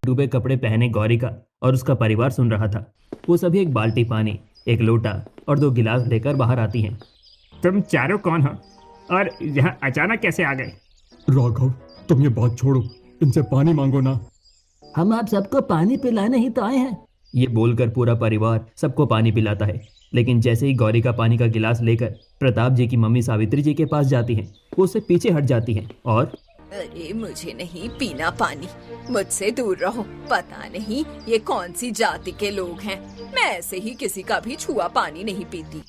डूबे कपड़े पहने गौरिका और उसका परिवार सुन रहा था। वो सभी एक बाल्टी पानी, एक लोटा और 2 गिलास लेकर बाहर आती हैं। तुम चारों कौन हो और यहाँ अचानक कैसे आ गए? राघव, तुम ये बात छोड़ो, इनसे पानी मांगो ना। हम आप सबको पानी पिलाने ही तो आए हैं। ये बोलकर पूरा परिवार सबको पानी पिलाता है। लेकिन जैसे ही गौरिका पानी का गिलास लेकर प्रताप जी की मम्मी सावित्री जी के पास जाती हैं, वो उससे पीछे हट जाती हैं और अरे मुझे नहीं पीना पानी, मुझसे दूर रहो। पता नहीं ये कौन सी जाति के लोग हैं। मैं ऐसे ही किसी का भी छुआ पानी नहीं पीती।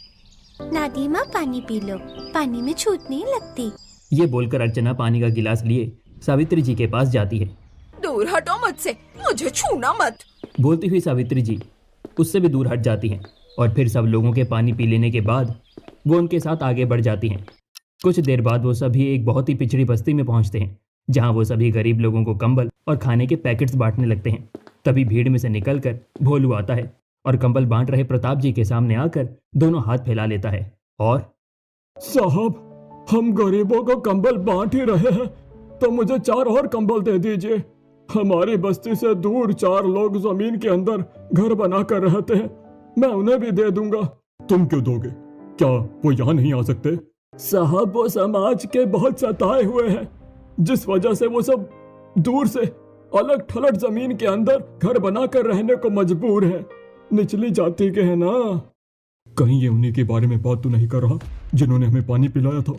नादिमा पानी पी लो, पानी में छूट नहीं लगती। ये बोलकर अर्चना पानी का गिलास लिए सावित्री जी के पास जाती है। दूर हटो मुझसे, मुझे छूना मत। बोलती हुई सावित्री जी उससे भी दूर हट जाती हैं और फिर सब लोगों के पानी पी लेने के बाद वो उनके साथ आगे बढ़ जाती हैं। कुछ देर बाद वो सभी एक बहुत ही पिछड़ी बस्ती में पहुंचते हैं, जहां वो सभी गरीब लोगों को कंबल और खाने के पैकेट्स बांटने लगते हैं। तभी भीड़ में से निकलकर भोलू आता है और कंबल बांट रहे प्रताप जी के सामने आकर दोनों हाथ फैला लेता है और साहब, हम गरीबों को कंबल बांट ही रहे हैं, तो मुझे 4 और कंबल दे दीजिए। हमारी बस्ती से दूर 4 लोग जमीन के अंदर घर बना कर रहते हैं, मैं उन्हें भी दे दूंगा। तुम क्यों दोगे? क्या वो यहाँ नहीं आ सकते? साहब, वो समाज के बहुत सताए हुए हैं, जिस वजह से वो सब दूर से अलग थलग जमीन के अंदर घर बनाकर रहने को मजबूर है। निचली जाति के हैं ना। कहीं ये उन्हीं के बारे में बात तो नहीं कर रहा जिन्होंने हमें पानी पिलाया था?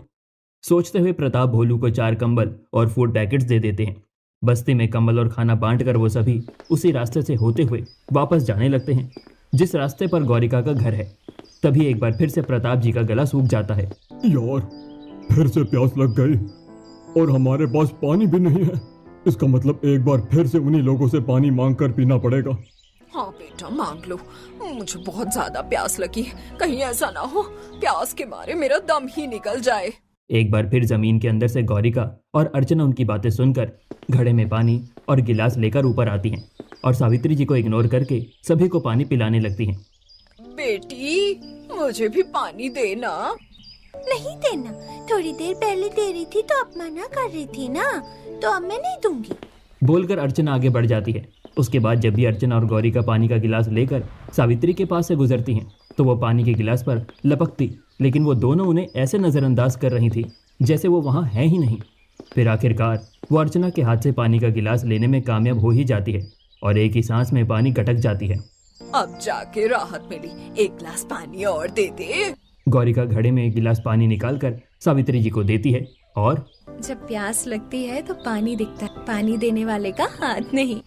सोचते हुए प्रताप भोलू को 4 कंबल और फूड पैकेट्स दे देते हैं। बस्ती में कंबल और खाना बांटकर वो सभी उसी रास्ते से होते हुए वापस जाने लगते हैं जिस रास्ते पर गौरिका का घर है। तभी एक बार फिर से प्रताप जी का गला सूख जाता है। यार, फिर से प्यास लग गई और हमारे पास पानी भी नहीं है। इसका मतलब एक बार फिर से उन्हीं लोगों से पानी मांग कर पीना पड़ेगा। हाँ बेटा, मांग लो। मुझे बहुत ज्यादा प्यास लगी है। कहीं ऐसा ना हो प्यास के मारे मेरा दम ही निकल जाए। एक बार फिर जमीन के अंदर से गौरिका और अर्चना उनकी बातें सुनकर घड़े में पानी और गिलास लेकर ऊपर आती हैं और सावित्री जी को इग्नोर करके सभी को पानी पिलाने लगती हैं। बेटी, मुझे भी पानी देना। नहीं देना, थोड़ी देर पहले दे रही थी तो अब मना कर रही थी ना, तो अब मैं नहीं दूंगी। बोलकर अर्चना आगे बढ़ जाती है। उसके बाद जब भी अर्चना और गौरिका पानी का गिलास लेकर सावित्री के पास से गुजरती हैं तो वो पानी के गिलास पर लपकती, लेकिन वो दोनों उन्हें ऐसे नज़रअंदाज कर रही थी जैसे वो वहाँ है ही नहीं। फिर आखिरकार वो अर्चना के हाथ से पानी का गिलास लेने में कामयाब हो ही जाती है और एक ही सांस में पानी गटक जाती है। अब जाके राहत मिली। एक गिलास पानी और दे दे। गौरिका घड़े में एक गिलास पानी निकालकर सावित्री जी को देती है और जब प्यास लगती है तो पानी दिखता है, पानी देने वाले का हाथ नहीं।